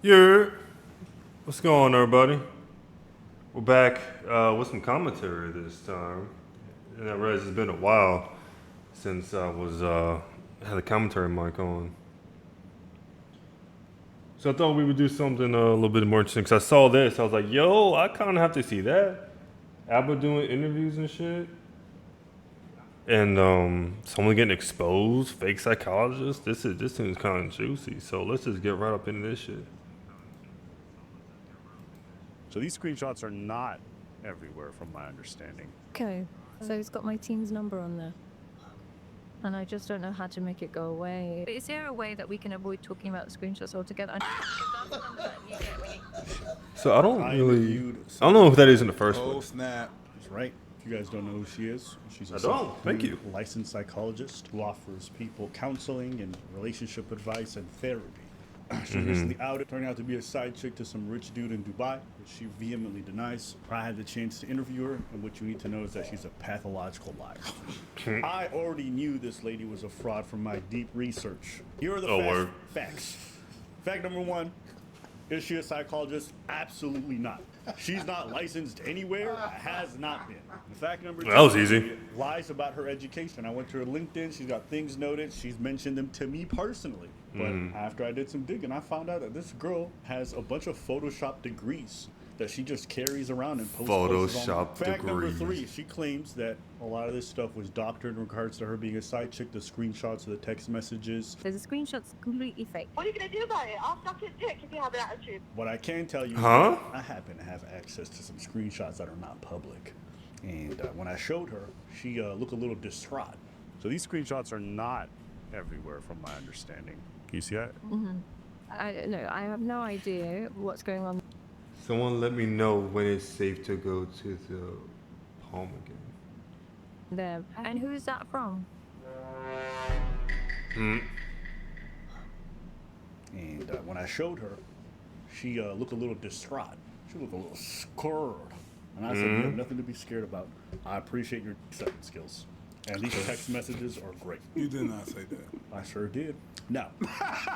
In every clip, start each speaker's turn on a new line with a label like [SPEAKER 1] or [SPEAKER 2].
[SPEAKER 1] Yeah, what's going on, everybody? We're back with some commentary this time. And I realize it's been a while since I was had a commentary mic on. So I thought we would do something a little bit more interesting. Cause I saw this, I was like, "Yo, I kind of have to see that." Aba doing interviews and shit, and someone getting exposed, fake psychologist. This seems kind of juicy. So let's just get right up into this shit.
[SPEAKER 2] So these screenshots are not everywhere from my understanding.
[SPEAKER 3] Okay, so it's got my team's number on there. And I just don't know how to make it go away. But is there a way that we can avoid talking about the screenshots altogether?
[SPEAKER 1] So I don't know who that is in the first place.
[SPEAKER 4] Oh snap!
[SPEAKER 2] That's right. If you guys don't know who she is, she's a
[SPEAKER 1] I don't. Thank you.
[SPEAKER 2] licensed psychologist who offers people counseling and relationship advice and therapy. She recently outed, turning out to be a side chick to some rich dude in Dubai, which she vehemently denies. I had the chance to interview her, and what you need to know is that she's a pathological liar. I already knew this lady was a fraud from my deep research. Here are the facts. Fact number one, is she a psychologist? Absolutely not. She's not licensed anywhere, has not been. Fact number two,
[SPEAKER 1] That was easy.
[SPEAKER 2] Lies about her education. I went to her LinkedIn, she's got things noted, she's mentioned them to me personally. But after I did some digging, I found out that this girl has a bunch of Photoshop degrees that she just carries around and posts.
[SPEAKER 1] Photoshop
[SPEAKER 2] Fact number
[SPEAKER 1] degrees.
[SPEAKER 2] three, she claims that a lot of this stuff was doctored in regards to her being a side chick, the screenshots of the text messages.
[SPEAKER 3] So the screenshot's completely fake.
[SPEAKER 5] What are you going to do about it? I'll suck his dick if you have an attitude.
[SPEAKER 2] What I can tell you,
[SPEAKER 1] Huh?
[SPEAKER 2] I happen to have access to some screenshots that are not public. And when I showed her, she looked a little distraught. So these screenshots are not everywhere from my understanding. Can you see that?
[SPEAKER 3] I don't know. I have no idea what's going on
[SPEAKER 1] Someone let me know when it's safe to go to the Palm again.
[SPEAKER 3] there. And who is that from?
[SPEAKER 2] And when I showed her, she looked a little distraught. She looked a little scared. And I said, you have nothing to be scared about. I appreciate your acceptance skills. And these text messages are great.
[SPEAKER 4] You did not say that.
[SPEAKER 2] I sure did. Now,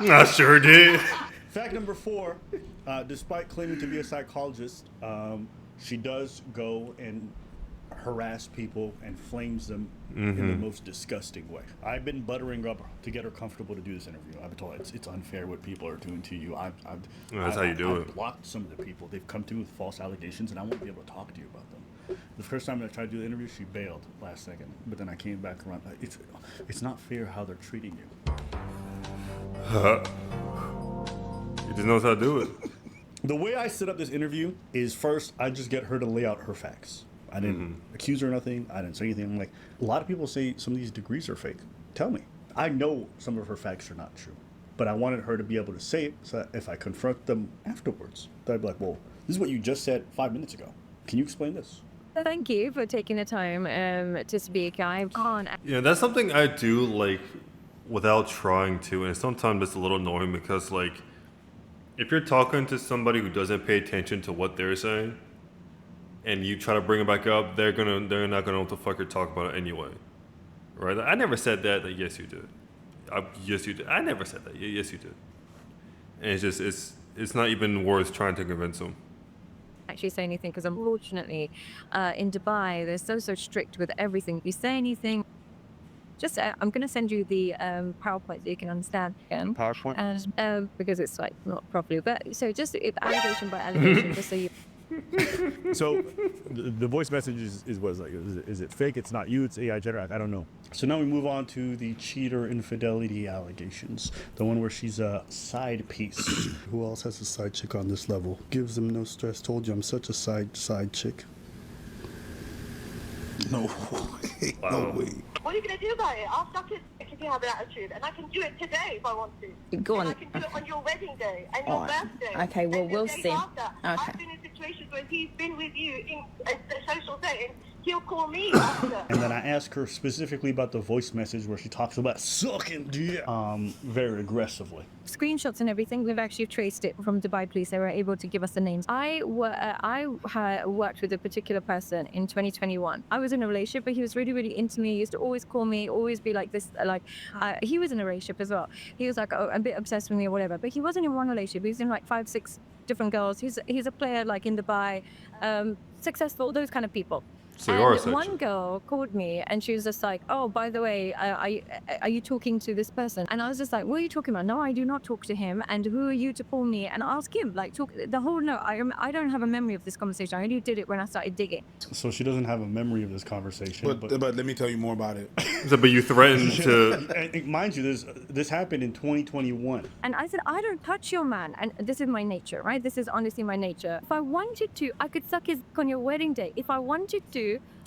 [SPEAKER 1] I sure did.
[SPEAKER 2] fact number four, despite claiming to be a psychologist, she does go and harass people and flames them in the most disgusting way. I've been buttering up to get her comfortable to do this interview. I've been told it's unfair what people are doing to you.
[SPEAKER 1] That's how you do
[SPEAKER 2] I've
[SPEAKER 1] it.
[SPEAKER 2] blocked some of the people. They've come to me with false allegations, and I won't be able to talk to you about them. The first time that I tried to do the interview, she bailed last second, but then I came back around. It's not fair how they're treating you.
[SPEAKER 1] He just knows how to do it.
[SPEAKER 2] The way I set up this interview is first, I just get her to lay out her facts. I didn't accuse her of nothing. I didn't say anything. I'm like, a lot of people say some of these degrees are fake. Tell me. I know some of her facts are not true, but I wanted her to be able to say it so that if I confront them afterwards, that I'd be like, well, this is what you just said 5 minutes ago. Can you explain this?
[SPEAKER 3] Thank you for taking the time to speak. I can't.
[SPEAKER 1] Yeah, that's something I do like without trying to, and sometimes it's a little annoying because like if you're talking to somebody who doesn't pay attention to what they're saying, and you try to bring it back up, they're not gonna know what the fuck you're talking about anyway, right? I never said that. Like, yes, you did. Yes, you did. I never said that. Yes, you did. And it's not even worth trying to convince them.
[SPEAKER 3] Actually say anything because unfortunately in Dubai they're so strict with everything. If you say anything, just I'm going to send you the PowerPoint so you can understand again.
[SPEAKER 2] PowerPoint?
[SPEAKER 3] And because it's like not properly, but so just if allegation by allegation, just so you.
[SPEAKER 2] So the voice message is what is like, is it fake? It's not you, it's AI generated. I don't know. So now we move on to the cheater infidelity allegations. The one where she's a side piece.
[SPEAKER 6] Who else has a side chick on this level? Gives them no stress. Told you I'm such a side chick.
[SPEAKER 4] No way.
[SPEAKER 1] Wow.
[SPEAKER 4] No way.
[SPEAKER 5] What are you going to do about it? I'll suck his dick if you have an attitude. And I can do it today if I want to.
[SPEAKER 7] Go on.
[SPEAKER 5] And I can do it on your wedding day and your
[SPEAKER 7] All right.
[SPEAKER 5] birthday.
[SPEAKER 7] Okay, well,
[SPEAKER 5] and the
[SPEAKER 7] we'll
[SPEAKER 5] days
[SPEAKER 7] see.
[SPEAKER 5] after.
[SPEAKER 7] Okay.
[SPEAKER 5] I've been in situations where he's been with you in a social setting he'll call me after.
[SPEAKER 2] And then I ask her specifically about the voice message where she talks about sucking dick, very aggressively.
[SPEAKER 3] Screenshots and everything, we've actually traced it from Dubai police. They were able to give us the names. I worked with a particular person in 2021. I was in a relationship, but he was really, really into me. He used to always call me, always be like this. He was in a relationship as well. He was like a bit obsessed with me or whatever, but he wasn't in one relationship. He was in like 5, 6 different girls. He's a player like in Dubai, successful, those kind of people.
[SPEAKER 1] So you are a
[SPEAKER 3] And one
[SPEAKER 1] section.
[SPEAKER 3] girl called me and she was just like, oh, by the way, are you talking to this person? And I was just like, what are you talking about? No, I do not talk to him. And who are you to call me and ask him? Like, talk the whole, no, I don't have a memory of this conversation. I only did it when I started digging.
[SPEAKER 2] So she doesn't have a memory of this conversation.
[SPEAKER 4] But let me tell you more about it.
[SPEAKER 1] So, but you threatened to.
[SPEAKER 2] And mind you, this happened in 2021.
[SPEAKER 3] And I said, I don't touch your man. And this is my nature, right? This is honestly my nature. If I wanted to, I could suck his dick on your wedding day. If I wanted to,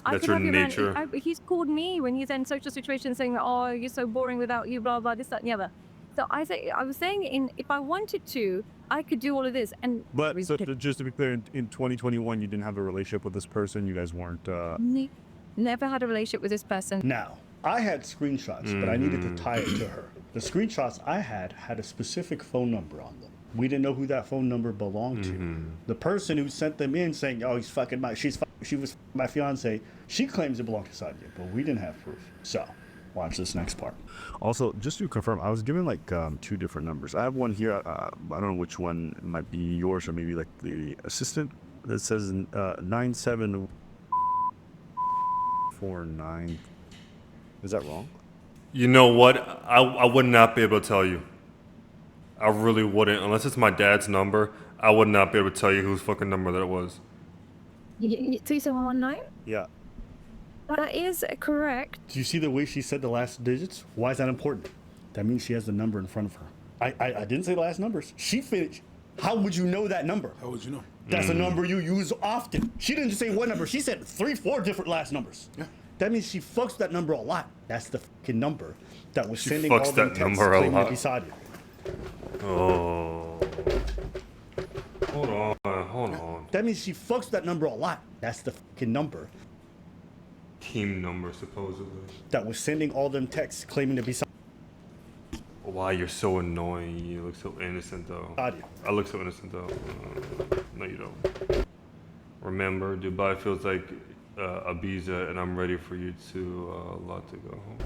[SPEAKER 3] I
[SPEAKER 1] That's
[SPEAKER 3] could
[SPEAKER 1] your
[SPEAKER 3] have your
[SPEAKER 1] nature.
[SPEAKER 3] man. He's called me when he's in social situations saying, oh, you're so boring without you, blah, blah, this, that, and the other. So I was saying, if I wanted to, I could do all of this. And
[SPEAKER 7] But so just to be clear, in 2021, you didn't have a relationship with this person. You guys weren't.
[SPEAKER 3] Never had a relationship with this person.
[SPEAKER 2] Now, I had screenshots, but I needed to tie it to her. The screenshots I had a specific phone number on them. We didn't know who that phone number belonged to. The person who sent them in saying, oh, she was my fiance, she claims it belonged to Sadia, but we didn't have proof. So, watch this next part.
[SPEAKER 7] Also, just to confirm, I was given like 2 different numbers. I have one here. I don't know which one might be yours or maybe like the assistant that says 9749. Is that wrong?
[SPEAKER 1] You know what? I would not be able to tell you. I really wouldn't. Unless it's my dad's number, I would not be able to tell you whose fucking number that was.
[SPEAKER 3] 3719?
[SPEAKER 7] Yeah.
[SPEAKER 3] That is correct.
[SPEAKER 2] Do you see the way she said the last digits? Why is that important? That means she has the number in front of her. I didn't say the last numbers. She finished. How would you know that number?
[SPEAKER 4] How would you know?
[SPEAKER 2] That's a number you use often. She didn't just say one number. She said 3, 4 different last numbers.
[SPEAKER 4] Yeah.
[SPEAKER 2] That means she fucks with that number a lot. That's the fucking number that was sending
[SPEAKER 1] fucks
[SPEAKER 2] all them
[SPEAKER 1] that
[SPEAKER 2] texts
[SPEAKER 1] number a
[SPEAKER 2] claiming to
[SPEAKER 1] lot.
[SPEAKER 2] be Sadia.
[SPEAKER 1] Oh. Hold on.
[SPEAKER 2] That means she fucks with that number a lot. That's the fucking number
[SPEAKER 1] Team number, supposedly.
[SPEAKER 2] that was sending all them texts claiming to be
[SPEAKER 1] Why you're so annoying. You look so innocent, though.
[SPEAKER 2] Sadia.
[SPEAKER 1] I look so innocent, though. No, you don't. Remember, Dubai feels like Ibiza, and I'm ready for you to lot to go home.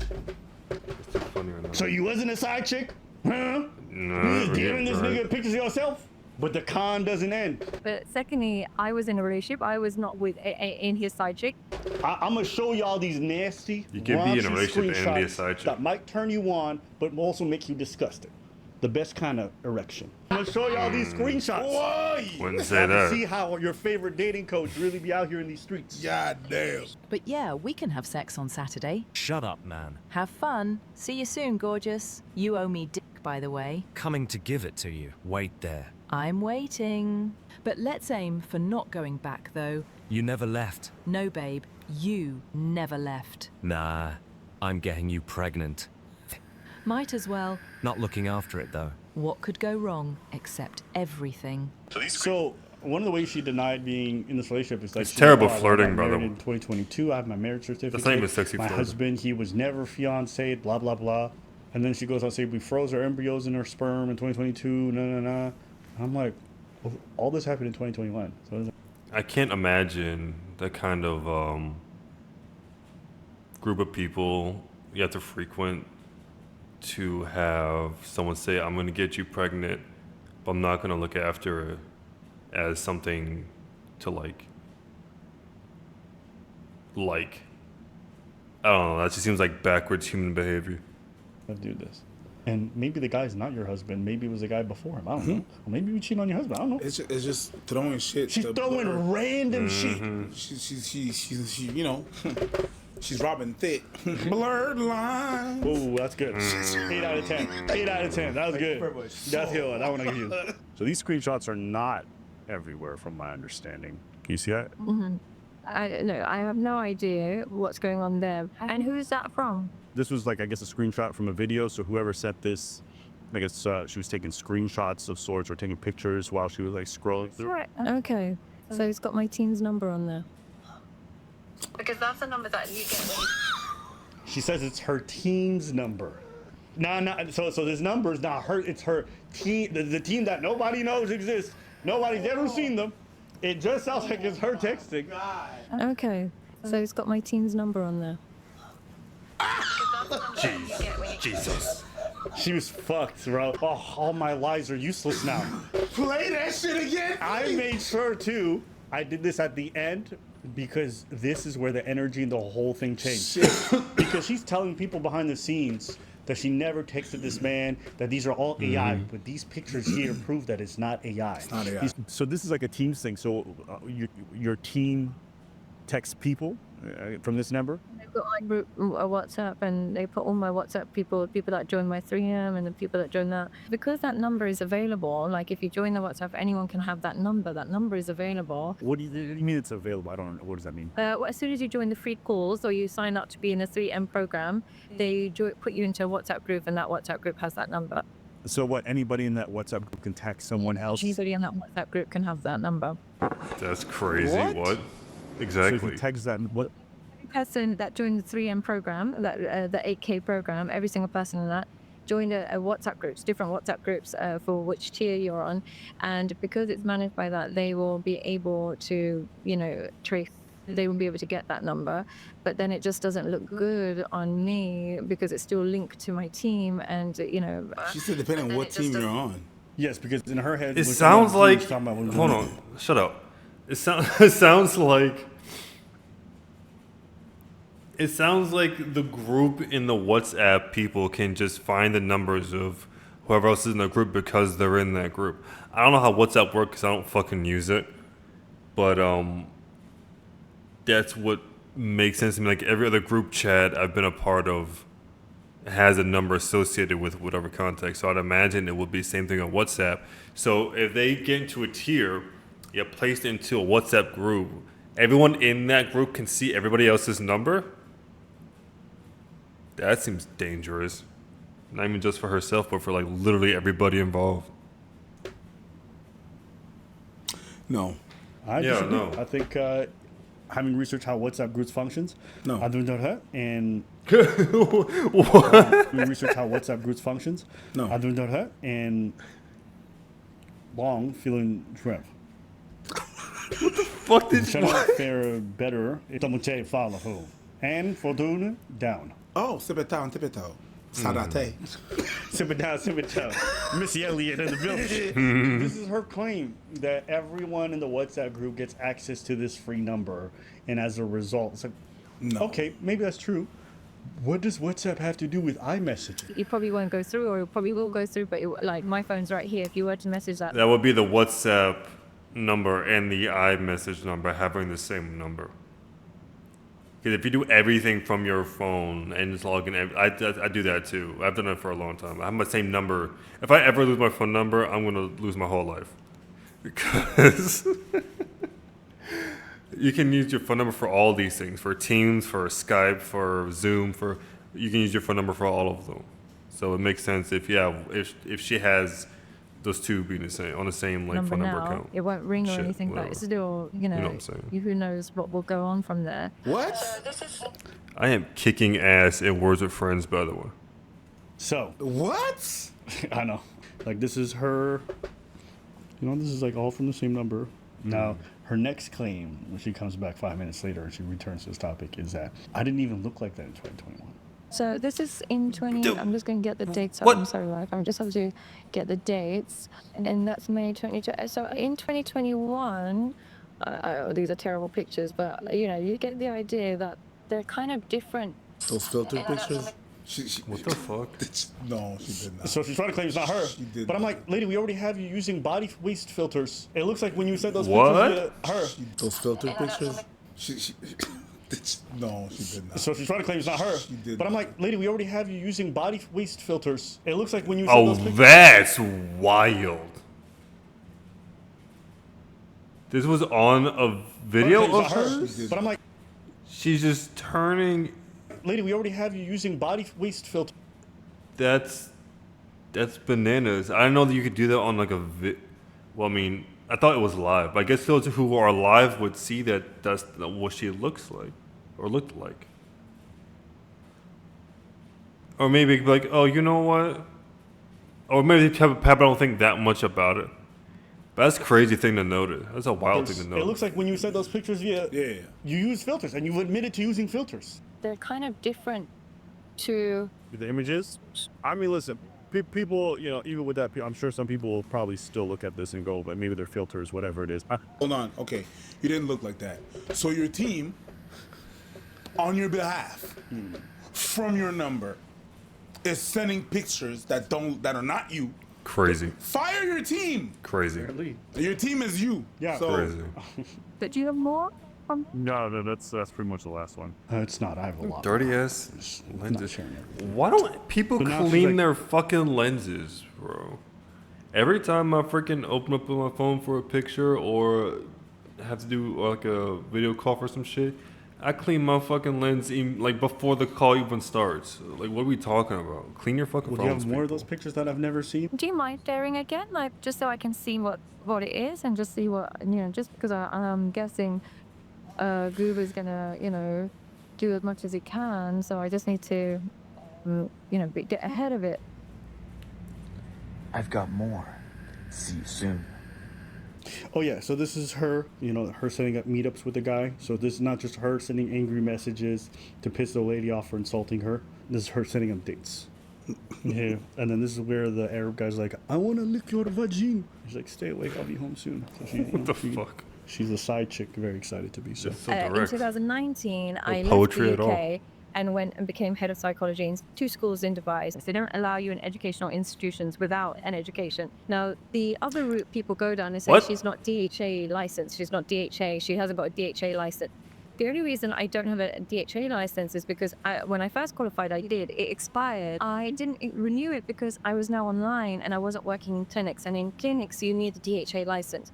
[SPEAKER 1] It's too funny right now.
[SPEAKER 2] So you wasn't a side chick? Huh?
[SPEAKER 1] No,
[SPEAKER 2] You was
[SPEAKER 1] we're
[SPEAKER 2] giving this
[SPEAKER 1] getting
[SPEAKER 2] nigga pictures of yourself? But the con doesn't end.
[SPEAKER 3] But secondly, I was in a relationship. I was not with in his side chick.
[SPEAKER 2] I'm gonna show y'all these nasty,
[SPEAKER 1] You can be in a
[SPEAKER 2] raunchy
[SPEAKER 1] relationship and be a
[SPEAKER 2] screenshots
[SPEAKER 1] side chick.
[SPEAKER 2] that might turn you on, but will also make you disgusted. The best kind of erection. I'm gonna show y'all these screenshots.
[SPEAKER 4] Why?
[SPEAKER 1] Wouldn't
[SPEAKER 2] To
[SPEAKER 1] say that.
[SPEAKER 2] see how your favorite dating coach really be out here in these streets.
[SPEAKER 4] God damn.
[SPEAKER 8] But yeah, we can have sex on Saturday.
[SPEAKER 9] Shut up, man.
[SPEAKER 8] Have fun. See you soon, gorgeous. You owe me dick, by the way.
[SPEAKER 9] Coming to give it to you. Wait there.
[SPEAKER 8] I'm waiting. But let's aim for not going back, though.
[SPEAKER 9] You never left.
[SPEAKER 8] No, babe. You never left.
[SPEAKER 9] Nah, I'm getting you pregnant.
[SPEAKER 8] Might as well.
[SPEAKER 9] Not looking after it, though.
[SPEAKER 8] What could go wrong except everything?
[SPEAKER 2] So one of the ways she denied being in this relationship is like
[SPEAKER 1] It's
[SPEAKER 2] she's
[SPEAKER 1] terrible
[SPEAKER 2] like, "Oh, I
[SPEAKER 1] flirting,
[SPEAKER 2] got
[SPEAKER 1] brother."
[SPEAKER 2] married In 2022, I have my marriage certificate.
[SPEAKER 1] That's not even sexy
[SPEAKER 2] My
[SPEAKER 1] flirting.
[SPEAKER 2] husband, he was never fiancé, blah blah blah. And then she goes on to say we froze our embryos in her sperm in 2022. And I'm like, well, all this happened in 2021. So it's
[SPEAKER 1] I can't imagine that kind of group of people you have to frequent to have someone say, I'm going to get you pregnant, but I'm not going to look after it as something to like. I don't know, that just seems like backwards human behavior.
[SPEAKER 2] let's do this. And maybe the guy's not your husband. Maybe it was the guy before him. I don't know. Or maybe you cheat on your husband. I don't know.
[SPEAKER 4] It's just throwing shit.
[SPEAKER 2] She's
[SPEAKER 4] to
[SPEAKER 2] throwing
[SPEAKER 4] blur.
[SPEAKER 2] random shit.
[SPEAKER 4] She you know, she's robbing thick. Blurred line.
[SPEAKER 2] Ooh, that's good. 8 out of 10. 8 out of 10. That was good. That's good. That one I give you.
[SPEAKER 7] So these screenshots are not everywhere, from my understanding. Can you see that?
[SPEAKER 3] I have no idea what's going on there. And who is that from?
[SPEAKER 7] This was like, I guess, a screenshot from a video. So whoever sent this, I guess she was taking screenshots of sorts or taking pictures while she was like scrolling through.
[SPEAKER 3] Right. Okay. So it's got my teen's number on there. Because that's the number that you get when
[SPEAKER 2] She says it's her team's number. So this number is not her. It's her team. The team that nobody knows exists. Nobody's ever seen them. It just sounds like it's her texting.
[SPEAKER 3] Okay, so it's got my team's number on there.
[SPEAKER 1] Jesus.
[SPEAKER 2] She was fucked, bro. Oh, all my lies are useless now.
[SPEAKER 4] Play that shit again.
[SPEAKER 2] I made sure too. I did this at the end because this is where the energy and the whole thing changed. Because she's telling people behind the scenes that she never texted this man, that these are all AI, but these pictures here prove that it's not AI.
[SPEAKER 4] It's not AI.
[SPEAKER 7] So this is like a Teams thing. So your team texts people from this number?
[SPEAKER 3] They've got my group WhatsApp, and they put all my WhatsApp people that join my 3M and the people that join that. Because that number is available, like if you join the WhatsApp, anyone can have that number. That number is available.
[SPEAKER 7] What do you mean it's available? I don't know. What does that mean?
[SPEAKER 3] Well, as soon as you join the free calls or you sign up to be in a 3M program, they put you into a WhatsApp group, and that WhatsApp group has that number.
[SPEAKER 7] So what? Anybody in that WhatsApp group can text someone else?
[SPEAKER 3] Anybody in that WhatsApp group can have that number.
[SPEAKER 1] That's crazy. What?
[SPEAKER 7] So if
[SPEAKER 1] Exactly.
[SPEAKER 7] you text that, what?
[SPEAKER 3] Person that joined the 3M program, the 8K program, every single person in that joined a WhatsApp groups, different WhatsApp groups for which tier you're on, and because it's managed by that, they will be able to, trace. They will be able to get that number, but then it just doesn't look good on me because it's still linked to my team, and
[SPEAKER 4] She said depending on what team you're on.
[SPEAKER 2] Yes, because in her head,
[SPEAKER 1] It sounds like. Hold on. Shut up. It sounds like. It sounds like the group in the WhatsApp people can just find the numbers of whoever else is in the group because they're in that group. I don't know how WhatsApp works because I don't fucking use it. But that's what makes sense to me. Like every other group chat I've been a part of has a number associated with whatever context. So I'd imagine it would be the same thing on WhatsApp. So if they get into a tier, get placed into a WhatsApp group, everyone in that group can see everybody else's number. That seems dangerous. Not even just for herself, but for like literally everybody involved.
[SPEAKER 4] No.
[SPEAKER 2] I
[SPEAKER 1] Yeah,
[SPEAKER 2] disagree.
[SPEAKER 1] no.
[SPEAKER 2] I think having researched how WhatsApp groups functions,
[SPEAKER 4] No.
[SPEAKER 2] I do that, and
[SPEAKER 1] What?
[SPEAKER 2] having researched how WhatsApp groups functions,
[SPEAKER 4] No.
[SPEAKER 2] I do that, and long feeling shrimp.
[SPEAKER 1] Fuck did
[SPEAKER 2] Shut
[SPEAKER 1] you?
[SPEAKER 2] up, fare better. Someone say follow who, and for doing down.
[SPEAKER 4] Oh, Sipetao. Sadate.
[SPEAKER 2] Sip it down. Missy Elliott in the building. This is her claim that everyone in the WhatsApp group gets access to this free number, and as a result, it's like,
[SPEAKER 4] No.
[SPEAKER 2] okay, maybe that's true. What does WhatsApp have to do with iMessaging?
[SPEAKER 3] You probably won't go through, or it probably will go through, but like my phone's right here. If you were to message that,
[SPEAKER 1] That would be the WhatsApp number and the iMessage number having the same number. Because if you do everything from your phone and just log in, I do that too. I've done it for a long time. I have my same number. If I ever lose my phone number, I'm going to lose my whole life. Because you can use your phone number for all these things. For Teams, for Skype, for Zoom, you can use your phone number for all of them. So it makes sense if she has those two being the same on the same like phone number
[SPEAKER 3] now,
[SPEAKER 1] account.
[SPEAKER 3] it won't ring or
[SPEAKER 1] Shit,
[SPEAKER 3] anything,
[SPEAKER 1] whatever.
[SPEAKER 3] but it's still,
[SPEAKER 1] know what I'm saying.
[SPEAKER 3] who knows what will go on from there.
[SPEAKER 4] What?
[SPEAKER 1] I am kicking ass in Words with Friends, by the way.
[SPEAKER 2] So,
[SPEAKER 4] What?
[SPEAKER 2] I know. Like, this is her. This is like all from the same number. Now, her next claim, when she comes back 5 minutes later and she returns to this topic, is that I didn't even look like that in 2021.
[SPEAKER 3] So this is in 20.
[SPEAKER 1] Dude.
[SPEAKER 3] I'm just going to get the dates up.
[SPEAKER 1] What?
[SPEAKER 3] I'm sorry, wife. I'm just have to get the dates, and that's May 22. So in 2021, these are terrible pictures, but you get the idea that they're kind of different.
[SPEAKER 4] Those filter pictures? She,
[SPEAKER 1] What the fuck?
[SPEAKER 4] No, she did not.
[SPEAKER 2] So she's trying to claim it's not her.
[SPEAKER 4] She did
[SPEAKER 2] But I'm
[SPEAKER 4] not.
[SPEAKER 2] like, lady, we already have you using body waste filters. It looks like when you sent those
[SPEAKER 1] What?
[SPEAKER 2] pictures to her.
[SPEAKER 4] Those filter pictures? No, she did not.
[SPEAKER 2] So she's trying to claim it's not her.
[SPEAKER 4] She did
[SPEAKER 2] But I'm
[SPEAKER 4] not.
[SPEAKER 2] like, lady, we already have you using body waste filters. It looks like when you sent
[SPEAKER 1] Oh,
[SPEAKER 2] those pictures.
[SPEAKER 1] that's wild. This was on a video
[SPEAKER 2] It's
[SPEAKER 1] of
[SPEAKER 2] not her.
[SPEAKER 1] hers?
[SPEAKER 2] But I'm like,
[SPEAKER 1] She's just turning.
[SPEAKER 2] lady, we already have you using body waste filters.
[SPEAKER 1] That's bananas. I didn't know that you could do that on like a Well, I mean, I thought it was live. But I guess those who are live would see that that's what she looks like. or looked like. Or maybe like, oh, you know what? Or maybe Papa don't think that much about it. But that's a crazy thing to notice. That's a wild thing to notice.
[SPEAKER 2] It looks like when you sent those pictures via,
[SPEAKER 4] Yeah.
[SPEAKER 2] you use filters, and you've admitted to using filters.
[SPEAKER 3] They're kind of different to
[SPEAKER 7] The images. I mean, listen, people, you know, even with that, I'm sure some people will probably still look at this and go, but maybe their filters, whatever it is.
[SPEAKER 4] Hold on. Okay. You didn't look like that. So your team, on your behalf, from your number, is sending pictures that are not you.
[SPEAKER 1] Crazy.
[SPEAKER 4] Fire your team.
[SPEAKER 1] Crazy.
[SPEAKER 4] Your team is you.
[SPEAKER 2] Yeah.
[SPEAKER 4] So
[SPEAKER 1] Crazy.
[SPEAKER 3] But do you have more?
[SPEAKER 7] No, that's pretty much the last one.
[SPEAKER 2] It's not. I have a lot.
[SPEAKER 1] Dirty ass lenses.
[SPEAKER 2] sharing everything.
[SPEAKER 1] Why don't people
[SPEAKER 2] So now she's
[SPEAKER 1] clean
[SPEAKER 2] like-
[SPEAKER 1] their fucking lenses, bro? Every time I freaking open up my phone for a picture or have to do like a video call for some shit, I clean my fucking lens even, like before the call even starts. Like, what are we talking about? Clean your fucking
[SPEAKER 2] Would you
[SPEAKER 1] phones.
[SPEAKER 2] have more of those
[SPEAKER 1] people.
[SPEAKER 2] pictures that I've never seen?
[SPEAKER 3] Do you mind sharing again, like just so I can see what it is and just see what just because I'm guessing Goober's gonna do as much as he can, so I just need to get ahead of it.
[SPEAKER 10] I've got more. See you soon.
[SPEAKER 2] Oh yeah, so this is her, her setting up meetups with the guy. So this is not just her sending angry messages to piss the lady off for insulting her. This is her setting up dates. Yeah, and then this is where the Arab guy's like, I want to lick your vagine. He's like, stay awake, I'll be home soon. So she,
[SPEAKER 1] What the fuck?
[SPEAKER 2] She's a side chick, very excited to be so.
[SPEAKER 1] That's so
[SPEAKER 3] In
[SPEAKER 1] direct.
[SPEAKER 3] 2019, I left
[SPEAKER 1] poetry
[SPEAKER 3] the
[SPEAKER 1] at all.
[SPEAKER 3] UK and went and became head of psychology in 2 schools in Dubai. They don't allow you in educational institutions without an education. Now, the other route people go down is say
[SPEAKER 1] What?
[SPEAKER 3] she's not DHA licensed. She's not DHA. She hasn't got a DHA license. The only reason I don't have a DHA license is because when I first qualified, it expired. I didn't renew it because I was now online and I wasn't working in clinics. And in clinics, you need a DHA license.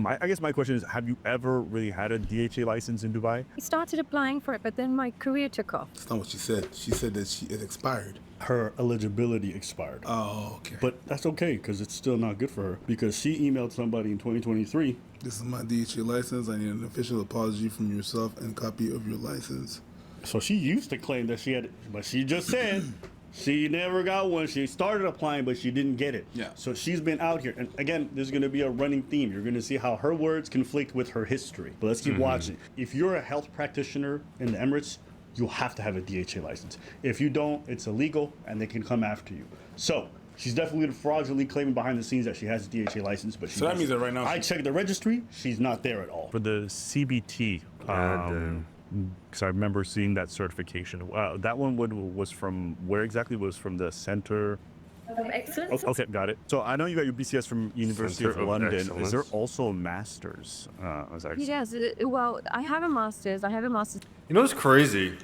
[SPEAKER 7] I guess my question is, have you ever really had a DHA license in Dubai?
[SPEAKER 3] I started applying for it, but then my career took off.
[SPEAKER 4] that's not what she said. She said that it expired.
[SPEAKER 2] Her eligibility expired.
[SPEAKER 4] Oh, okay.
[SPEAKER 2] But that's okay, because it's still not good for her. Because she emailed somebody in 2023.
[SPEAKER 4] This is my DHA license. I need an official apology from yourself and copy of your license.
[SPEAKER 2] So she used to claim that she had it, but she just said she never got one. She started applying, but she didn't get it.
[SPEAKER 4] Yeah.
[SPEAKER 2] So she's been out here. And again, there's going to be a running theme. You're going to see how her words conflict with her history. But let's keep watching. If you're a health practitioner in the Emirates, you have to have a DHA license. If you don't, it's illegal and they can come after you. So she's definitely fraudulently claiming behind the scenes that she has a DHA license, but she
[SPEAKER 4] So that
[SPEAKER 2] doesn't.
[SPEAKER 4] means that right now
[SPEAKER 2] I
[SPEAKER 4] she-
[SPEAKER 2] checked the registry. She's not there at all.
[SPEAKER 7] For the CBT,
[SPEAKER 1] God damn.
[SPEAKER 7] because I remember seeing that certification. That one was from where exactly? Was from the Center.
[SPEAKER 3] Excellent.
[SPEAKER 7] Okay, got it. So I know you got your BCS from University
[SPEAKER 1] Center
[SPEAKER 7] of
[SPEAKER 1] of
[SPEAKER 7] London. Is there
[SPEAKER 1] Excellence.
[SPEAKER 7] also a master's?
[SPEAKER 3] Yes, well, I have a master's.
[SPEAKER 1] You know what's crazy?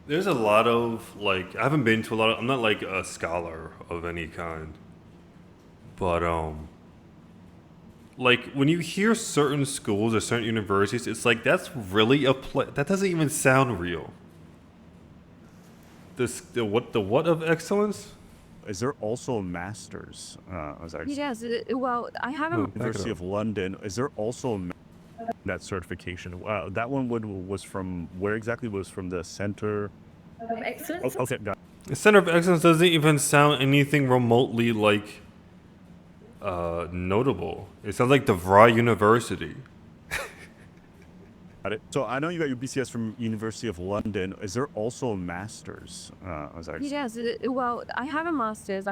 [SPEAKER 1] There's a lot of, like, I haven't been to a lot of, I'm not like a scholar of any kind. But, like, when you hear certain schools or certain universities, it's like, that's really that doesn't even sound real. The what of excellence?
[SPEAKER 7] Is there also a master's?
[SPEAKER 3] Yes, well, I have a
[SPEAKER 7] University of London. Is there also that certification? That one was from where exactly? Was from the Center.
[SPEAKER 3] excellent.
[SPEAKER 7] Okay, got it.
[SPEAKER 1] The Center of Excellence doesn't even sound anything remotely like notable. It sounds like DeVry University.
[SPEAKER 7] Got it. So I know you got your BCS from University of London. Is there also a master's?
[SPEAKER 3] Yes, well, I have a master's.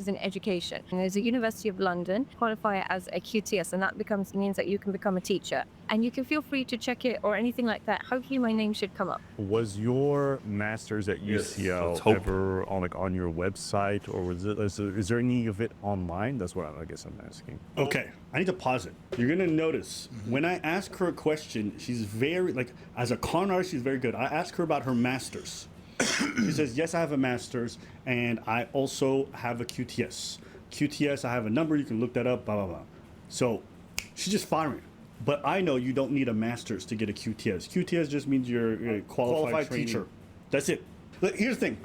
[SPEAKER 3] In education. And there's a University of London qualify as a QTS, and that means that you can become a teacher. And you can feel free to check it or anything like that. Hopefully, my name should come up.
[SPEAKER 7] Was your master's at
[SPEAKER 1] Yes,
[SPEAKER 7] UCL
[SPEAKER 1] let's hope.
[SPEAKER 7] ever on your website, or is there any of it online? That's what I guess I'm asking.
[SPEAKER 2] Okay, I need to pause it. You're gonna notice when I ask her a question, she's very as a con artist, she's very good. I ask her about her master's. She says, "Yes, I have a master's, and I also have a QTS. QTS, I have a number. You can look that up. Blah blah blah." So she's just firing. But I know you don't need a master's to get a QTS. QTS just means you're a qualified teacher. That's it. But here's the thing.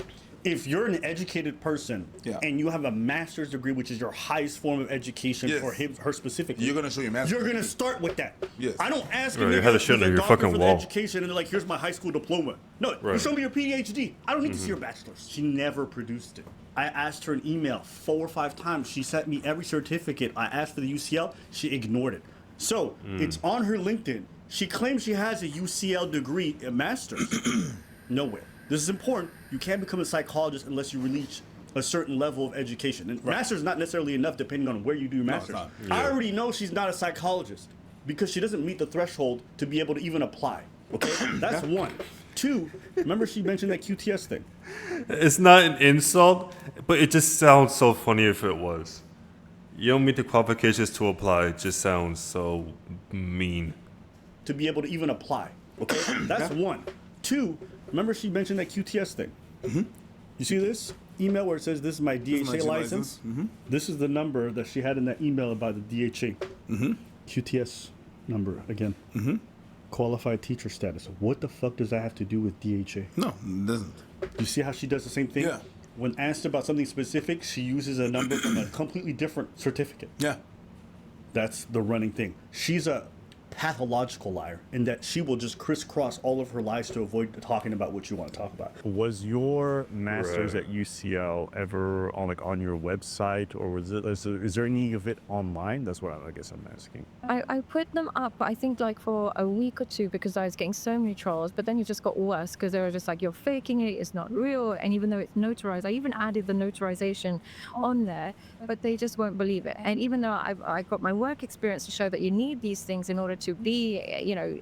[SPEAKER 2] If you're an educated person
[SPEAKER 4] Yeah.
[SPEAKER 2] and you have a master's degree, which is your highest form of education
[SPEAKER 4] Yes.
[SPEAKER 2] for him, her specifically,
[SPEAKER 4] You're gonna show your master's
[SPEAKER 2] You're gonna
[SPEAKER 4] degree.
[SPEAKER 2] start with that.
[SPEAKER 4] Yes.
[SPEAKER 2] I don't ask
[SPEAKER 1] Right,
[SPEAKER 2] you
[SPEAKER 1] you had to
[SPEAKER 2] if
[SPEAKER 1] show
[SPEAKER 2] you're
[SPEAKER 1] them
[SPEAKER 2] a
[SPEAKER 1] your
[SPEAKER 2] doctor
[SPEAKER 1] fucking
[SPEAKER 2] for the
[SPEAKER 1] wall.
[SPEAKER 2] education and they're like, here's my high school diploma. No, you
[SPEAKER 1] Right.
[SPEAKER 2] show me your PhD. I don't need to see your bachelor's. She never produced it. I asked her an email 4 or 5 times. She sent me every certificate. I asked for the UCL. She ignored it. So it's on her LinkedIn. She claims she has a UCL degree, a master's. Nowhere. This is important. You can't become a psychologist unless you reach a certain level of education. And master's is not necessarily enough depending on where you do your
[SPEAKER 4] No, it's
[SPEAKER 2] master's.
[SPEAKER 4] not.
[SPEAKER 2] I already know she's not a psychologist because she doesn't meet the threshold to be able to even apply. Okay? That's one. 2, remember she mentioned that QTS thing.
[SPEAKER 1] It's not an insult, but it just sounds so funny if it was. You don't meet the qualifications to apply. It just sounds so mean.
[SPEAKER 2] To be able to even apply. Okay? That's one. 2, remember she mentioned that QTS thing. You see this email where it says this is my DHA
[SPEAKER 4] my
[SPEAKER 2] license? This is the number that she had in that email about the DHA. QTS number again. Qualified teacher status. What the fuck does that have to do with DHA?
[SPEAKER 4] No, it doesn't.
[SPEAKER 2] You see how she does the same thing?
[SPEAKER 4] Yeah.
[SPEAKER 2] When asked about something specific, she uses a number from a completely different certificate.
[SPEAKER 4] Yeah.
[SPEAKER 2] That's the running thing. She's a pathological liar in that she will just crisscross all of her lies to avoid talking about what you want to talk about.
[SPEAKER 7] Was your master's
[SPEAKER 1] Right.
[SPEAKER 7] at UCL ever on your website, or is there any of it online? That's what I guess I'm asking.
[SPEAKER 3] I put them up, I think like for a week or 2 because I was getting so many trolls, but then it just got worse because they were just like, you're faking it, it's not real. And even though it's notarized, I even added the notarization on there, but they just won't believe it. And even though I got my work experience to show that you need these things in order to be,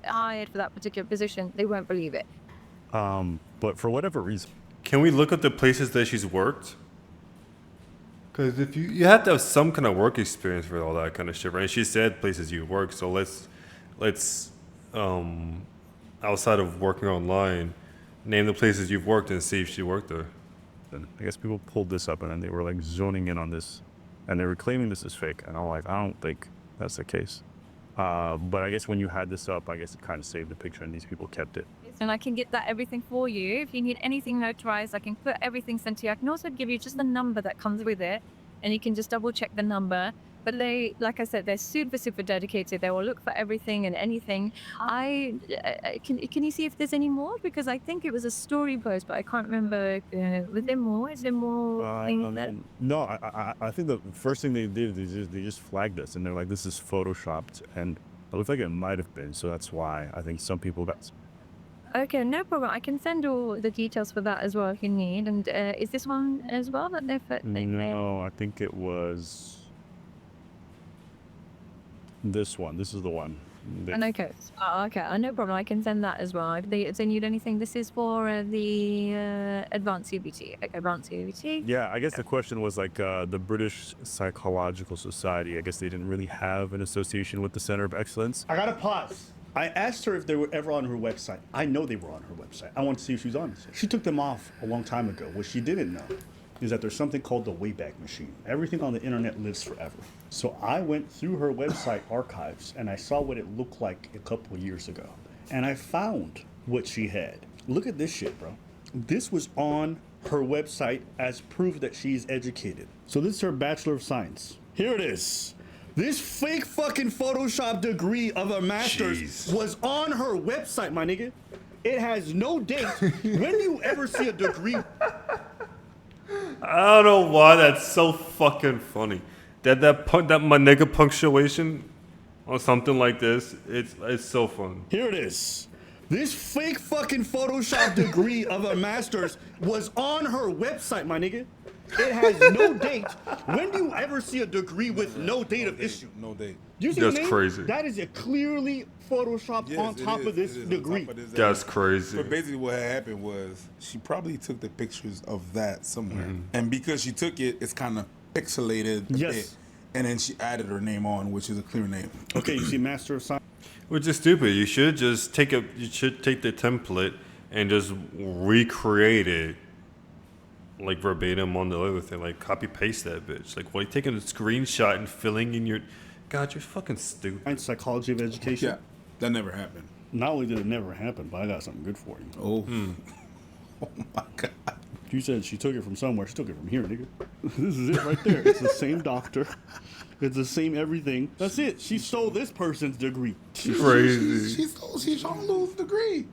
[SPEAKER 3] hired for that particular position, they won't believe it.
[SPEAKER 7] But for whatever reason,
[SPEAKER 1] Can we look at the places that she's worked? Because if you have to have some kind of work experience for all that kind of shit, right? And she said places you work, so let's outside of working online, name the places you've worked and see if she worked there.
[SPEAKER 7] then I guess people pulled this up and then they were like zoning in on this, and they were claiming this is fake. And I'm like, I don't think that's the case. But I guess when you had this up, I guess it kind of saved the picture, and these people kept it.
[SPEAKER 3] And I can get that everything for you. If you need anything notarized, I can put everything sent to you. I can also give you just the number that comes with it, and you can just double check the number. But they, like I said, they're super, super dedicated. They will look for everything and anything. Can you see if there's any more? Because I think it was a story post, but I can't remember. Was there more? Is there more things that?
[SPEAKER 7] No, I think the first thing they did is they just flagged us, and they're like, this is photoshopped, and it looked like it might have been. So that's why I think some people got.
[SPEAKER 3] Okay, no problem. I can send all the details for that as well if you need. And is this one as well that they've?
[SPEAKER 7] No, I think it was this one. This is the one.
[SPEAKER 3] And okay. Oh, okay. No problem. I can send that as well. If they need anything, this is for the advanced CBT. Okay, advanced CBT.
[SPEAKER 7] Yeah, I guess the question was like the British Psychological Society. I guess they didn't really have an association with the Center of Excellence.
[SPEAKER 2] I gotta pause. I asked her if they were ever on her website. I know they were on her website. I want to see if she was on it. She took them off a long time ago. What she didn't know is that there's something called the Wayback Machine. Everything on the internet lives forever. So I went through her website archives and I saw what it looked like a couple of years ago. And I found what she had. Look at this shit, bro. This was on her website as proof that she's educated. So this is her Bachelor of Science. Here it is. This fake fucking Photoshop degree of a master's
[SPEAKER 1] Jeez.
[SPEAKER 2] was on her website, my nigga. It has no date. When do you ever see a degree?
[SPEAKER 1] I don't know why that's so fucking funny. That my nigga punctuation on something like this, it's so fun.
[SPEAKER 2] Here it is. This fake fucking Photoshop degree of a master's was on her website, my nigga. It has no date. When do you ever see a degree with no date of issue?
[SPEAKER 4] No date.
[SPEAKER 2] You see
[SPEAKER 1] That's
[SPEAKER 2] what I mean?
[SPEAKER 1] crazy.
[SPEAKER 2] That is a clearly photoshopped
[SPEAKER 4] Yes,
[SPEAKER 2] on
[SPEAKER 4] it
[SPEAKER 2] top
[SPEAKER 4] is.
[SPEAKER 2] of this
[SPEAKER 4] It is on
[SPEAKER 2] degree.
[SPEAKER 4] top of this.
[SPEAKER 1] That's crazy.
[SPEAKER 4] But basically what had happened was she probably took the pictures of that somewhere. And because she took it, it's kind of pixelated a
[SPEAKER 2] Yes.
[SPEAKER 4] bit. And then she added her name on, which is a clear name.
[SPEAKER 2] Okay, you see Master of Science.
[SPEAKER 1] Which is stupid. You should just take the template and just recreate it like verbatim on the other thing. Like copy paste that bitch. Like what, you taking a screenshot and filling in your God, you're fucking stupid.
[SPEAKER 2] Psychology of Education.
[SPEAKER 4] Yeah, that never happened.
[SPEAKER 2] Not only did it never happen, but I got something good for you.
[SPEAKER 4] Oh, oh my God.
[SPEAKER 2] You said she took it from somewhere. She took it from here, nigga. This is it right there. It's the same doctor. It's the same everything. That's it. She stole this person's degree.
[SPEAKER 1] Crazy.
[SPEAKER 4] She's trying to lose the degree.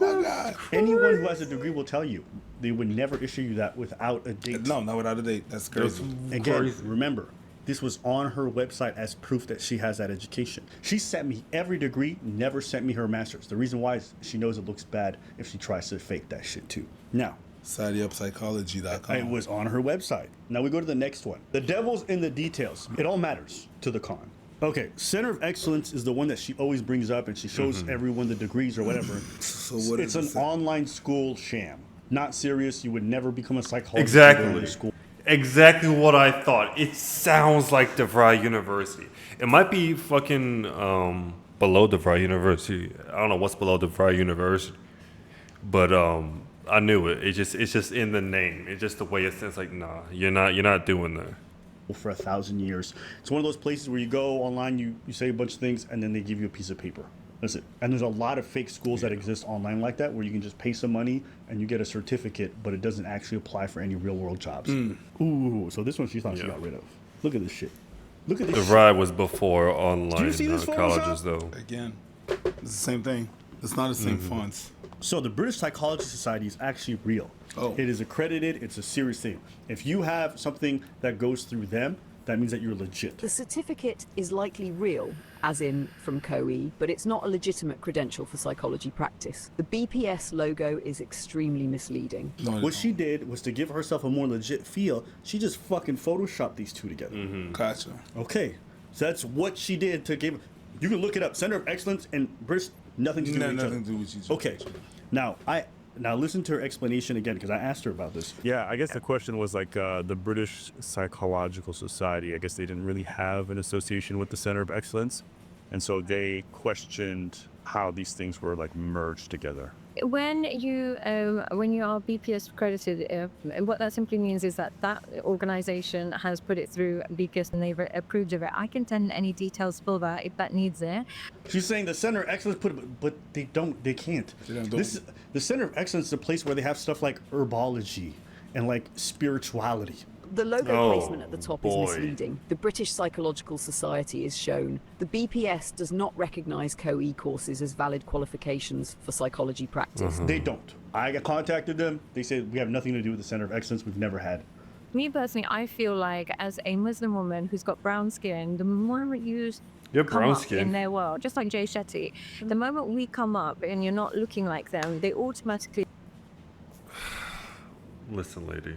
[SPEAKER 4] Oh my God.
[SPEAKER 2] Anyone who has a degree will tell you they would never issue you that without a date.
[SPEAKER 4] No, not without a date. That's crazy.
[SPEAKER 2] Again, remember, this was on her website as proof that she has that education. She sent me every degree, never sent me her master's. The reason why is she knows it looks bad if she tries to fake that shit too. Now,
[SPEAKER 4] SadiaPsychology.com.
[SPEAKER 2] it was on her website. Now we go to the next one. The devil's in the details. It all matters to the con. Okay, Center of Excellence is the one that she always brings up and she shows everyone the degrees or whatever.
[SPEAKER 4] So what
[SPEAKER 2] It's
[SPEAKER 4] is
[SPEAKER 2] an
[SPEAKER 4] it?
[SPEAKER 2] online school sham. Not serious. You would never become a psychologist.
[SPEAKER 1] Exactly.
[SPEAKER 2] in school.
[SPEAKER 1] Exactly what I thought. It sounds like DeVry University. It might be fucking below DeVry University. I don't know what's below DeVry University, but I knew it. It's just in the name. It's just the way it says. Like, nah, you're not doing that.
[SPEAKER 2] For 1,000 years. It's one of those places where you go online, you say a bunch of things, and then they give you a piece of paper. That's it. And there's a lot of fake schools that exist online like that, where you can just pay some money and you get a certificate, but it doesn't actually apply for any real world jobs. Ooh, so this one she thought she got rid of. Look at this shit. Look at this shit.
[SPEAKER 1] DeVry was before online
[SPEAKER 2] Do you see this
[SPEAKER 1] colleges,
[SPEAKER 2] Photoshop?
[SPEAKER 1] though.
[SPEAKER 4] Again, it's the same thing. It's not the same fonts.
[SPEAKER 2] So the British Psychology Society is actually real.
[SPEAKER 4] Oh.
[SPEAKER 2] It is accredited. It's a serious thing. If you have something that goes through them, that means that you're legit.
[SPEAKER 11] The certificate is likely real, as in from COE, but it's not a legitimate credential for psychology practice. The BPS logo is extremely misleading.
[SPEAKER 2] What she did was to give herself a more legit feel. She just fucking photoshopped these two together.
[SPEAKER 4] Gotcha.
[SPEAKER 2] Okay, so that's what she did to give. You can look it up. Center of Excellence and British, nothing to do with each
[SPEAKER 4] Nothing
[SPEAKER 2] other.
[SPEAKER 4] to do with each other.
[SPEAKER 2] Okay, now listen to her explanation again because I asked her about this.
[SPEAKER 7] Yeah, I guess the question was like the British Psychological Society. I guess they didn't really have an association with the Center of Excellence, and so they questioned how these things were like merged together.
[SPEAKER 3] When you are BPS accredited, what that simply means is that organization has put it through BPS and they've approved of it. I can send any details for that if that needs it.
[SPEAKER 2] She's saying the Center of Excellence put it, but they can't. The Center of Excellence is a place where they have stuff like herbology and like spirituality.
[SPEAKER 11] The logo
[SPEAKER 1] Oh,
[SPEAKER 11] placement at the top is
[SPEAKER 1] boy.
[SPEAKER 11] misleading. The British Psychological Society is shown. The BPS does not recognise COE courses as valid qualifications for psychology practice.
[SPEAKER 2] They don't. I contacted them. They said we have nothing to do with the Center of Excellence. We've never had.
[SPEAKER 3] Me personally, I feel like as a Muslim woman who's got brown skin, the moment you
[SPEAKER 1] You're
[SPEAKER 3] come
[SPEAKER 1] brown
[SPEAKER 3] up
[SPEAKER 1] skin.
[SPEAKER 3] in their world, just like Jay Shetty, the moment we come up and you're not looking like them, they automatically.
[SPEAKER 1] Listen, lady.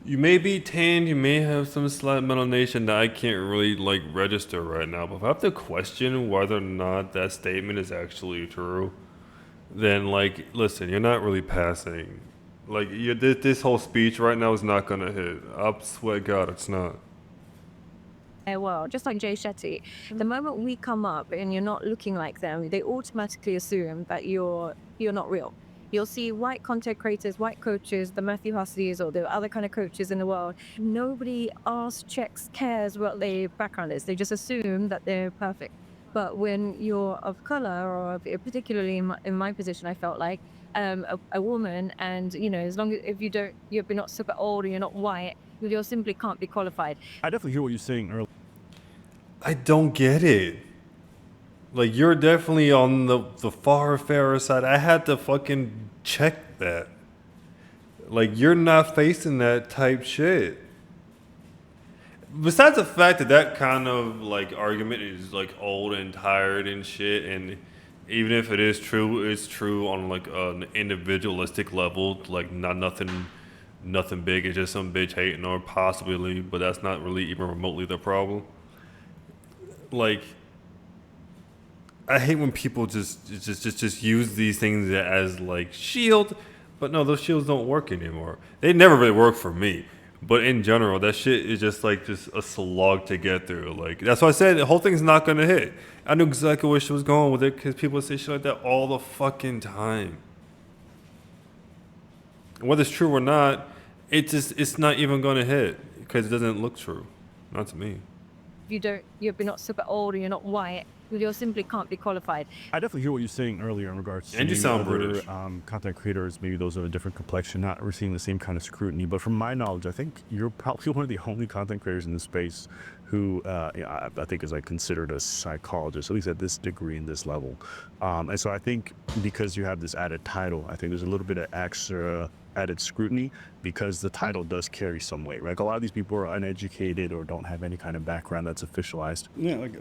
[SPEAKER 1] You may be tan, you may have some slight melanation that I can't really like register right now, but if I have to question whether or not that statement is actually true, then like, listen, you're not really passing. Like, this whole speech right now is not gonna hit. I swear to God, it's not.
[SPEAKER 3] Their world, just like Jay Shetty, the moment we come up and you're not looking like them, they automatically assume that you're not real. You'll see white content creators, white coaches, the Matthew Husseys or the other kind of coaches in the world. Nobody asks, checks, cares what their background is. They just assume that they're perfect. But when you're of color, or particularly in my position, I felt like a woman, and as long as you're not super old or you're not white, you simply can't be qualified.
[SPEAKER 7] I definitely hear what you're saying earlier.
[SPEAKER 1] I don't get it. Like, you're definitely on the far fairer side. I had to fucking check that. Like, you're not facing that type shit. Besides the fact that kind of, like, argument is, like, old and tired and shit, and even if it is true, it's true on, like, an individualistic level. Like, nothing big. It's just some bitch hating or possibly, but that's not really even remotely the problem. Like, I hate when people just use these things as like shield, but no, those shields don't work anymore. They never really work for me, but in general, that shit is just a slog to get through. Like, that's why I said the whole thing's not gonna hit. I knew exactly where she was going with it because people say shit like that all the fucking time. Whether it's true or not, it's not even gonna hit because it doesn't look true. Not to me.
[SPEAKER 3] You're not super old or you're not white, You simply can't be qualified.
[SPEAKER 7] I definitely hear what you're saying earlier in regards to
[SPEAKER 1] And you
[SPEAKER 7] maybe
[SPEAKER 1] sound
[SPEAKER 7] other
[SPEAKER 1] British.
[SPEAKER 7] content creators, maybe those of a different complexion, not receiving the same kind of scrutiny. But from my knowledge, I think you're probably one of the only content creators in this space who I think is like considered a psychologist, at least at this degree and this level. And so I think because you have this added title, I think there's a little bit of extra added scrutiny because the title does carry some weight, right? Like a lot of these people are uneducated or don't have any kind of background that's officialized.
[SPEAKER 2] Yeah, like,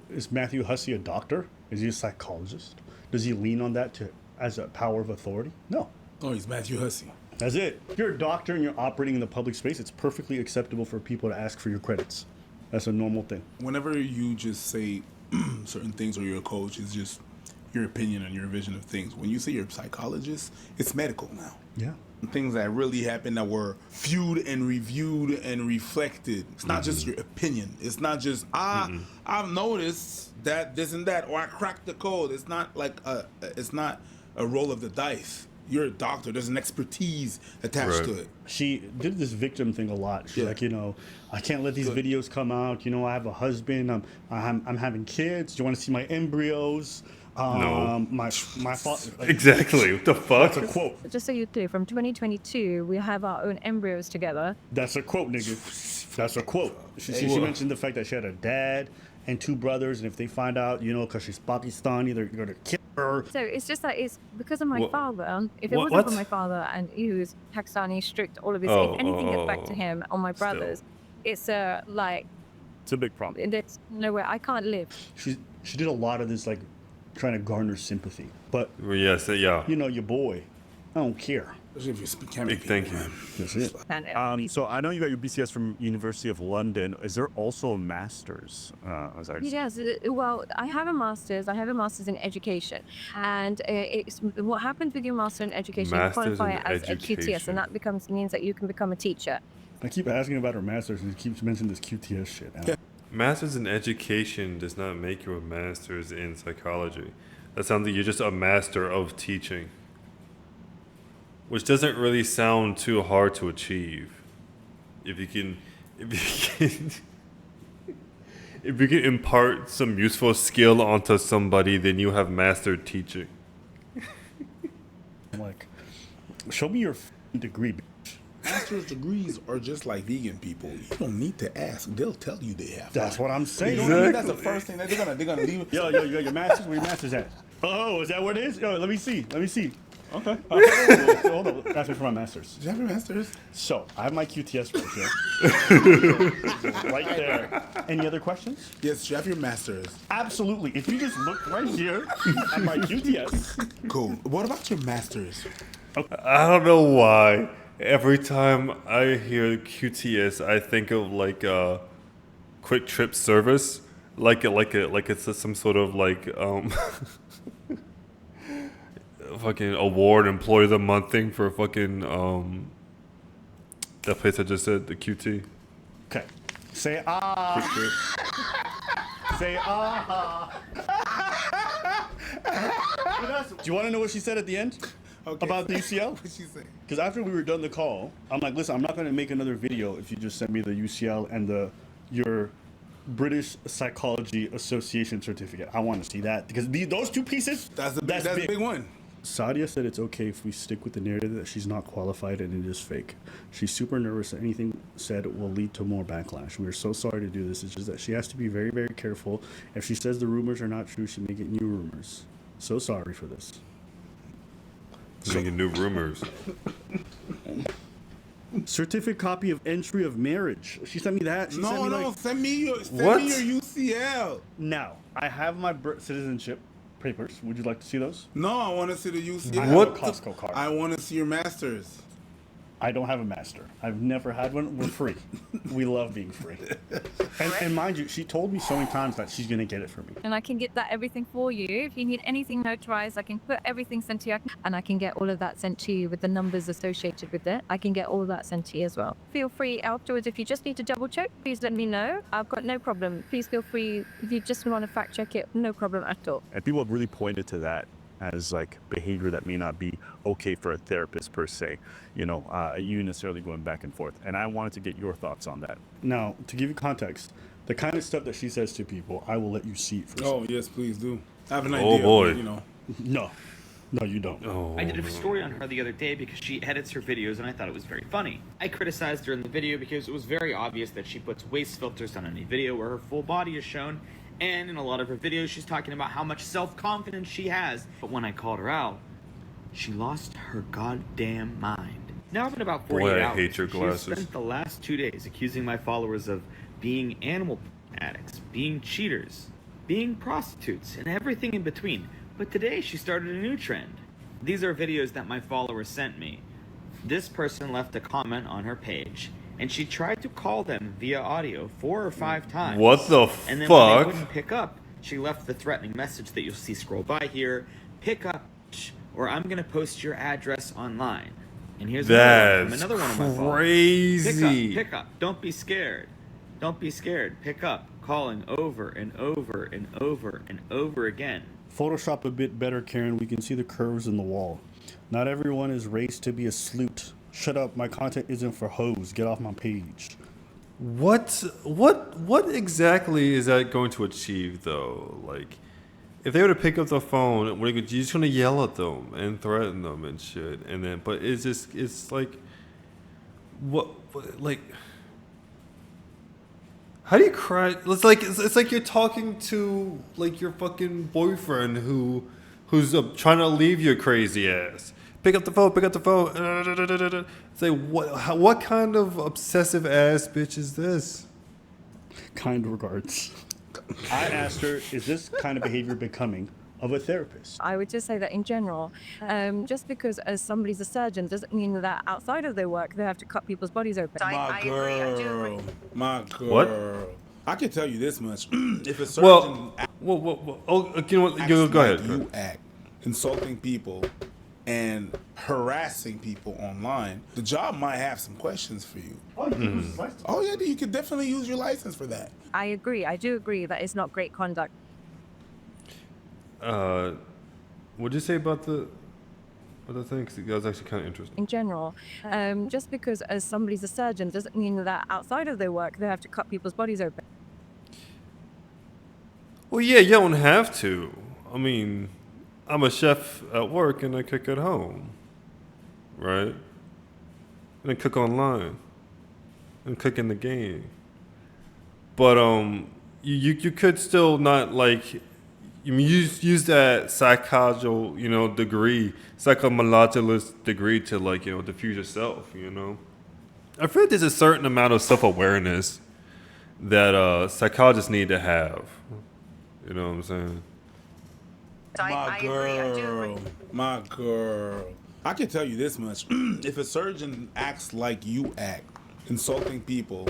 [SPEAKER 2] is Matthew Hussey a doctor? Is he a psychologist? Does he lean on that as a power of authority? No.
[SPEAKER 4] Oh, he's Matthew Hussey.
[SPEAKER 2] That's it. If you're a doctor and you're operating in the public space, it's perfectly acceptable for people to ask for your credits. That's a normal thing.
[SPEAKER 4] Whenever you just say certain things or you're a coach, it's just your opinion and your vision of things. When you say you're a psychologist, it's medical now.
[SPEAKER 2] Yeah.
[SPEAKER 4] Things that really happened that were viewed and reviewed and reflected. It's not just your opinion. It's not just I've noticed that this and that, or I cracked the code. It's not like it's not a roll of the dice. You're a doctor. There's an expertise attached to it.
[SPEAKER 2] She did this victim thing a lot. She's like, I can't let these videos come out. I have a husband. I'm having kids. Do you want to see my embryos?
[SPEAKER 1] No.
[SPEAKER 2] My father.
[SPEAKER 1] Exactly. What the fuck?
[SPEAKER 2] That's a quote.
[SPEAKER 3] Just so you're clear, from 2022, we have our own embryos together.
[SPEAKER 2] That's a quote, nigga. That's a quote. She mentioned the fact that she had a dad and two brothers, and if they find out, because she's Pakistani, they're going to kill her.
[SPEAKER 3] So it's just that it's because of my father. If it
[SPEAKER 1] What?
[SPEAKER 3] wasn't for my father and he was Pakistani, strict, all of this, if anything gets back to him or my brothers, it's
[SPEAKER 7] it's a big problem.
[SPEAKER 3] there's nowhere I can't live.
[SPEAKER 2] She did a lot of this, like, trying to garner sympathy. But,
[SPEAKER 1] Yes, yeah.
[SPEAKER 2] your boy, I don't care.
[SPEAKER 4] Especially if you speak
[SPEAKER 1] Big thank you.
[SPEAKER 2] That's it.
[SPEAKER 7] So I know you got your BCS from University of London. Is there also a master's?
[SPEAKER 3] Yes, well, I have a master's. I have a master's in education, and it's what happens with your master in education.
[SPEAKER 1] Masters
[SPEAKER 3] you qualify
[SPEAKER 1] in
[SPEAKER 3] it as a QTS,
[SPEAKER 1] education.
[SPEAKER 3] and that means that you can become a teacher.
[SPEAKER 2] I keep asking about her master's, and she keeps mentioning this QTS shit.
[SPEAKER 1] Masters in education does not make you a master's in psychology. That sounds like you're just a master of teaching, which doesn't really sound too hard to achieve. If you can impart some useful skill onto somebody, then you have mastered teaching.
[SPEAKER 2] I'm like, show me your degree, bitch.
[SPEAKER 4] Master's degrees are just like vegan people. You don't need to ask. They'll tell you they have.
[SPEAKER 2] That's what I'm saying.
[SPEAKER 4] That's the first thing that they're gonna leave.
[SPEAKER 2] Yo, you got your master's? Where your master's at? Oh, is that what it is? Yo, let me see. Okay. Hold on. Ask me for my master's.
[SPEAKER 4] Do you have your master's?
[SPEAKER 2] So, I have my QTS right here. Right there. Any other questions?
[SPEAKER 4] Yes, do you have your master's?
[SPEAKER 2] Absolutely. If you just look right here at my QTS.
[SPEAKER 4] Cool. What about your master's?
[SPEAKER 1] I don't know why. Every time I hear QTS, I think of like a quick trip service, like it's some sort of like fucking award, employee of the month thing for fucking that place I just said, the QT.
[SPEAKER 2] Okay. Say ah.
[SPEAKER 1] Quick trip.
[SPEAKER 2] Say ah. Do you want to know what she said at the end?
[SPEAKER 4] Okay.
[SPEAKER 2] About the UCL?
[SPEAKER 4] What'd she say?
[SPEAKER 2] Because after we were done the call, I'm like, listen, I'm not going to make another video if you just send me the UCL and your British Psychology Association certificate. I want to see that because those two pieces.
[SPEAKER 4] That's the big one.
[SPEAKER 2] Sadia said it's okay if we stick with the narrative that she's not qualified and it is fake. She's super nervous that anything said will lead to more backlash. We are so sorry to do this. It's just that she has to be very, very careful. If she says the rumors are not true, she may get new rumors. So sorry for this.
[SPEAKER 1] Making new rumors.
[SPEAKER 2] Certificate copy of entry of marriage. She sent me that. She sent me
[SPEAKER 4] send me your UCL.
[SPEAKER 2] Now, I have my citizenship papers. Would you like to see those?
[SPEAKER 4] No, I want to see the UCL.
[SPEAKER 2] I have a Costco card.
[SPEAKER 4] I want to see your master's.
[SPEAKER 2] I don't have a master. I've never had one. We're free. We love being free. And mind you, she told me so many times that she's going to get it for me.
[SPEAKER 3] And I can get that everything for you. If you need anything notarized, I can put everything sent to you. And I can get all of that sent to you with the numbers associated with it. I can get all of that sent to you as well. Feel free afterwards, if you just need to double check, please let me know. I've got no problem. Please feel free. If you just want to fact check it, no problem at all.
[SPEAKER 7] And people have really pointed to that as like behavior that may not be okay for a therapist per se, you know, you necessarily going back and forth. And I wanted to get your thoughts on that.
[SPEAKER 2] Now, to give you context, the kind of stuff that she says to people, I will let you see it for
[SPEAKER 4] Oh, yes, please do. I have an
[SPEAKER 1] Oh,
[SPEAKER 4] idea,
[SPEAKER 1] boy.
[SPEAKER 4] but, you know.
[SPEAKER 2] No, you don't.
[SPEAKER 1] Oh,
[SPEAKER 12] I did a story on her the other day because she edits her videos and I thought it was very funny. I criticized her in the video because it was very obvious that she puts waist filters on any video where her full body is shown, and in a lot of her videos she's talking about how much self-confidence she has. But when I called her out, she lost her goddamn mind. Now I've been about 48
[SPEAKER 1] Boy, I
[SPEAKER 12] hours.
[SPEAKER 1] hate your
[SPEAKER 12] She has
[SPEAKER 1] glasses.
[SPEAKER 12] spent the last 2 days accusing my followers of being animal addicts, being cheaters, being prostitutes, and everything in between. But today she started a new trend. These are videos that my followers sent me. This person left a comment on her page, and she tried to call them via audio 4 or 5 times.
[SPEAKER 1] What the
[SPEAKER 12] And then when they
[SPEAKER 1] fuck?
[SPEAKER 12] wouldn't pick up, she left the threatening message that you'll see scroll by here. Pick up, or I'm gonna post your address online. And here's
[SPEAKER 1] That's
[SPEAKER 12] another one of my followers.
[SPEAKER 1] crazy.
[SPEAKER 12] Pick up. Don't be scared. Don't be scared. Pick up. Calling over and over and over and over again.
[SPEAKER 2] Photoshop a bit better, Karen. We can see the curves in the wall. Not everyone is raised to be a sleut. Shut up. My content isn't for hoes. Get off my page.
[SPEAKER 1] What exactly is that going to achieve though? Like, if they were to pick up the phone, what are you just gonna yell at them and threaten them and shit, and then but it's like, what like. How do you cry? It's like you're talking to like your fucking boyfriend who's trying to leave your crazy ass. Pick up the phone. Pick up the phone. It's like what kind of obsessive ass bitch is this?
[SPEAKER 2] Kind regards. I asked her, is this kind of behavior becoming of a therapist?
[SPEAKER 3] I would just say that in general, just because as somebody's a surgeon doesn't mean that outside of their work they have to cut people's bodies open.
[SPEAKER 4] My girl. My girl.
[SPEAKER 1] What?
[SPEAKER 4] I can tell you this much. If a surgeon
[SPEAKER 1] you know what? Go ahead.
[SPEAKER 4] You act insulting people and harassing people online, the job might have some questions for you.
[SPEAKER 2] Oh, you can use his license.
[SPEAKER 4] Oh, yeah, you could definitely use your license for that.
[SPEAKER 3] I agree. I do agree that it's not great conduct.
[SPEAKER 1] What'd you say about the other thing? 'Cause that was actually kind of interesting.
[SPEAKER 3] In general, just because as somebody's a surgeon doesn't mean that outside of their work they have to cut people's bodies open.
[SPEAKER 1] Well, yeah, you don't have to. I mean, I'm a chef at work and I cook at home, right? And I cook online and cook in the game. But you could still not like use that psychological degree, psychomologist degree to like diffuse yourself. I feel like there's a certain amount of self-awareness that psychologists need to have. You know what I'm saying?
[SPEAKER 4] My girl. My girl. I can tell you this much. If a surgeon acts like you act, insulting people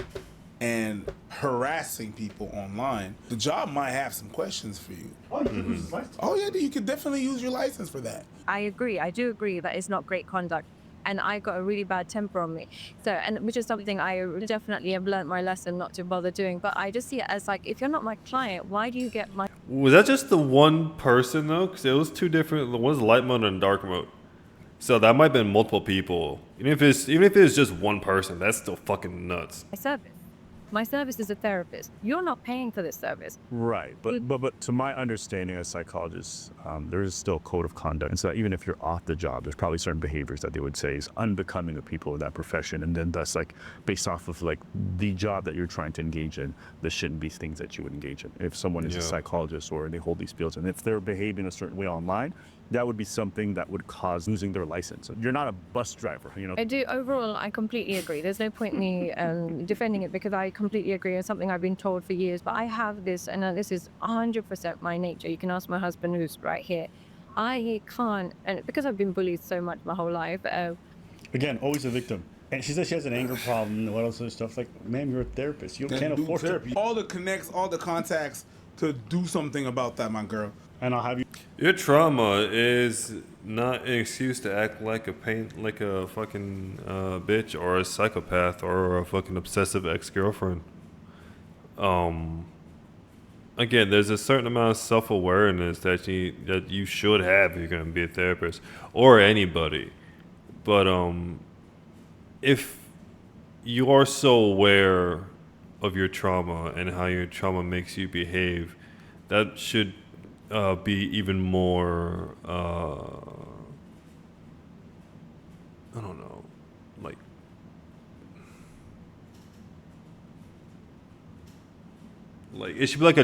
[SPEAKER 4] and harassing people online, the job might have some questions for you.
[SPEAKER 2] Oh, you can use his license.
[SPEAKER 4] Oh, yeah, you could definitely use your license for that.
[SPEAKER 3] I agree. I do agree that it's not great conduct. And I got a really bad temper on me. So, and which is something I definitely have learned my lesson not to bother doing. But I just see it as like, if you're not my client, why do you get my...
[SPEAKER 1] Was that just the one person though? Because it was two different. One's light mode and dark mode. So that might have been multiple people. Even if it's just one person, that's still fucking nuts.
[SPEAKER 3] my service? My service is a therapist. You're not paying for this service.
[SPEAKER 7] Right, but to my understanding as psychologists, there is still a code of conduct, and so even if you're off the job, there's probably certain behaviors that they would say is unbecoming of people in that profession, and then thus like based off of like the job that you're trying to engage in, there shouldn't be things that you would engage in. If someone is a psychologist or they hold these fields, and if they're behaving a certain way online, that would be something that would cause losing their license. You're not a bus driver,
[SPEAKER 3] I do. Overall, I completely agree. There's no point in me defending it because I completely agree. It's something I've been told for years. But I have this, and this is 100% my nature. You can ask my husband who's right here. I can't, and because I've been bullied so much my whole life.
[SPEAKER 2] Again, always a victim. And she says she has an anger problem and what else other stuff. Like, ma'am, you're a therapist. You can't afford therapy.
[SPEAKER 4] All the connects, all the contacts to do something about that, my girl.
[SPEAKER 2] And I'll have you.
[SPEAKER 1] Your trauma is not an excuse to act like a fucking bitch or a psychopath or a fucking obsessive ex-girlfriend. again, there's a certain amount of self-awareness that you should have if you're going to be a therapist or anybody. But if you are so aware of your trauma and how your trauma makes you behave, that should be even more, I don't know, like it should be like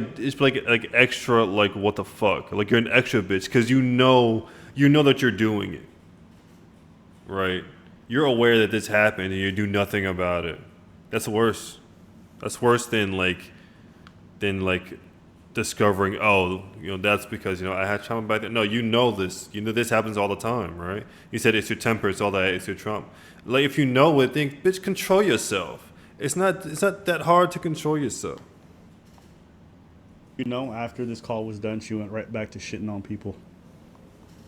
[SPEAKER 1] extra, like, what the fuck, like you're an extra bitch because you know that you're doing it, right? You're aware that this happened and you do nothing about it. That's worse. That's worse than discovering, oh, that's because I had trauma back then. No, this. This happens all the time, right? You said it's your temper, it's all that, it's your trauma. Like, if you know it, then bitch, control yourself. It's not that hard to control yourself.
[SPEAKER 2] After this call was done, she went right back to shitting on people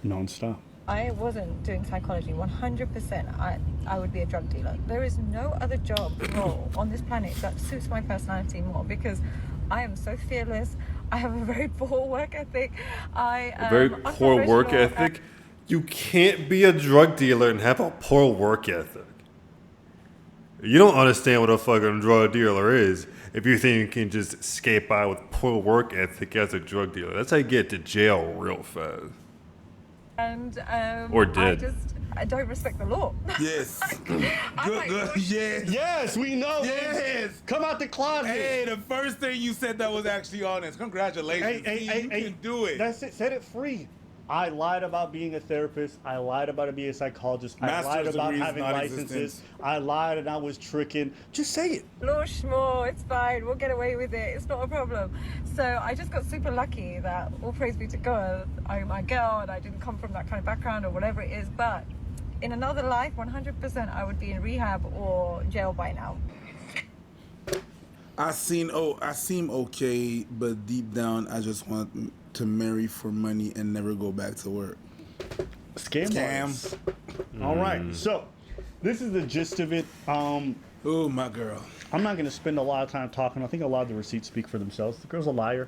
[SPEAKER 2] nonstop.
[SPEAKER 3] I wasn't doing psychology. 100%, I would be a drug dealer. There is no other job role on this planet that suits my personality more, because I am so fearless. I have a very poor work ethic.
[SPEAKER 1] A very poor work ethic? You can't be a drug dealer and have a poor work ethic. You don't understand what a fucking drug dealer is if you think you can just skate by with poor work ethic as a drug dealer. That's how you get to jail real fast.
[SPEAKER 3] And
[SPEAKER 1] or dead.
[SPEAKER 3] I don't respect the law.
[SPEAKER 4] Yes. Good. Yes.
[SPEAKER 2] Yes, we know.
[SPEAKER 4] Yes.
[SPEAKER 2] Come out the closet.
[SPEAKER 4] Hey, the first thing you said that was actually honest. Congratulations.
[SPEAKER 2] Hey,
[SPEAKER 4] you can do it.
[SPEAKER 2] That's it. Set it free. I lied about being a therapist. I lied about being a psychologist. I lied about having licenses. I lied and I was tricking. Just say it.
[SPEAKER 3] Law schmore, it's fine. We'll get away with it. It's not a problem. So I just got super lucky that, all praise be to God, I'm a girl and I didn't come from that kind of background or whatever it is. But in another life, 100%, I would be in rehab or jail by now.
[SPEAKER 4] I seem okay, but deep down, I just want to marry for money and never go back to work.
[SPEAKER 2] Scam. All right, so this is the gist of it.
[SPEAKER 4] Oh, my girl.
[SPEAKER 2] I'm not going to spend a lot of time talking. I think a lot of the receipts speak for themselves. The girl's a liar.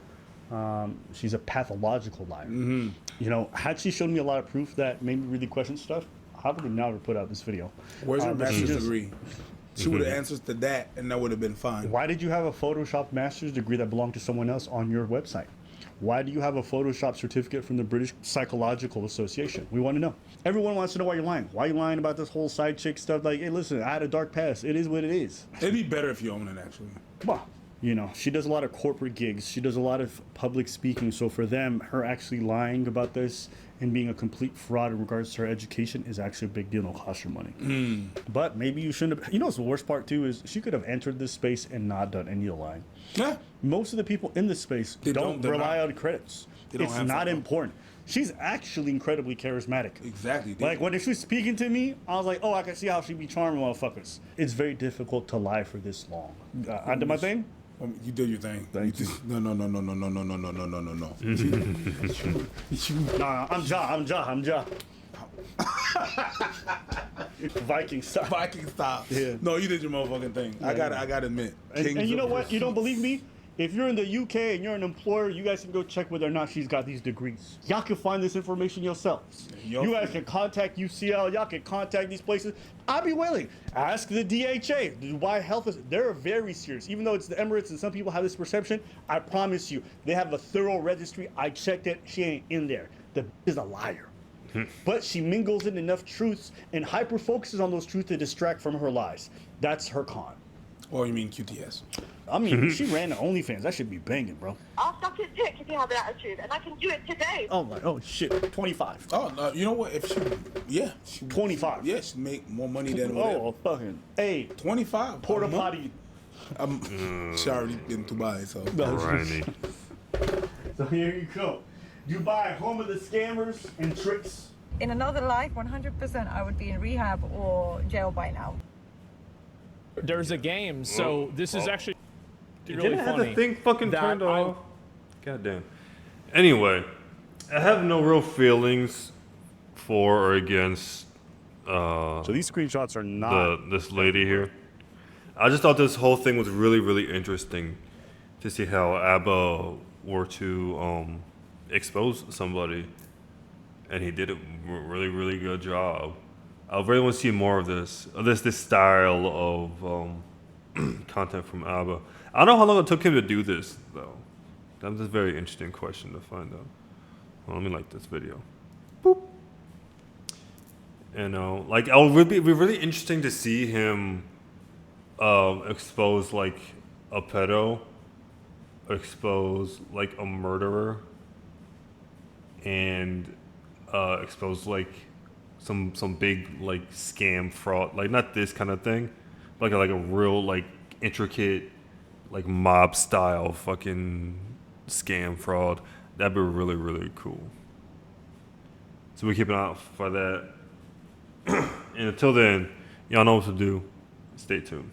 [SPEAKER 2] She's a pathological liar. Had she shown me a lot of proof that made me really question stuff, I would have never put out this video.
[SPEAKER 4] Where's your master's degree? She would have answered to that, and that would have been fine.
[SPEAKER 2] Why did you have a Photoshop master's degree that belonged to someone else on your website? Why do you have a Photoshop certificate from the British Psychological Association? We want to know. Everyone wants to know why you're lying. Why are you lying about this whole side chick stuff? Like, hey, listen, I had a dark past. It is what it is.
[SPEAKER 4] It'd be better if you own it, actually.
[SPEAKER 2] Well, she does a lot of corporate gigs. She does a lot of public speaking. So for them, her actually lying about this and being a complete fraud in regards to her education is actually a big deal. It'll cost her money. But maybe you shouldn't have. What's the worst part, too, is she could have entered this space and not done any lying.
[SPEAKER 4] Yeah.
[SPEAKER 2] Most of the people in this space don't rely on credits. It's not important. She's actually incredibly charismatic.
[SPEAKER 4] Exactly.
[SPEAKER 2] Like, when she was speaking to me, I was like, oh, I can see how she'd be charming motherfuckers. It's very difficult to lie for this long. I did my thing.
[SPEAKER 4] You did your thing.
[SPEAKER 2] Thank you.
[SPEAKER 4] No.
[SPEAKER 2] Nah, I'm Ja. Viking style. Yeah.
[SPEAKER 4] No, you did your motherfucking thing. I gotta admit.
[SPEAKER 2] And you know what? You don't believe me? If you're in the UK and you're an employer, you guys can go check whether or not she's got these degrees. Y'all can find this information yourselves. You guys can contact UCL. Y'all can contact these places. I'd be willing. Ask the DHA. Dubai Health they're very serious. Even though it's the Emirates and some people have this perception, I promise you, they have a thorough registry. I checked it. She ain't in there. The is a liar. But she mingles in enough truths and hyper focuses on those truths to distract from her lies. That's her con.
[SPEAKER 4] Or you mean QTS?
[SPEAKER 2] I mean, she ran the OnlyFans. That should be banging, bro.
[SPEAKER 5] I'll suck his dick if you have an attitude, and I can do it today.
[SPEAKER 2] Oh shit, 25.
[SPEAKER 4] Oh, no, you know what? If she
[SPEAKER 2] 25.
[SPEAKER 4] Yeah, she make more money than whatever.
[SPEAKER 2] Oh, fucking
[SPEAKER 4] 25.
[SPEAKER 2] Porta potty.
[SPEAKER 4] She already been to Dubai, so.
[SPEAKER 2] So here you go. Dubai, home of the scammers and tricks.
[SPEAKER 3] In another life, 100%, I would be in rehab or jail by now.
[SPEAKER 13] There's a game, so this is actually really
[SPEAKER 1] Didn't
[SPEAKER 13] funny.
[SPEAKER 1] have the thing fucking turned off. Goddamn. Anyway, I have no real feelings for or against.
[SPEAKER 7] So these screenshots are not
[SPEAKER 1] this lady here. I just thought this whole thing was really, really interesting to see how Aba or to expose somebody, and he did a really good job. I really want to see more of this style of content from Aba. I don't know how long it took him to do this though. That's a very interesting question to find out. Well, let me like this video. Boop. And like it would be really interesting to see him expose like a pedo, expose like a murderer, and expose like some big like scam fraud, like not this kind of thing, like a real like intricate like mob style fucking scam fraud. That'd be really cool. So we keep an eye out for that. And until then, y'all know what to do. Stay tuned.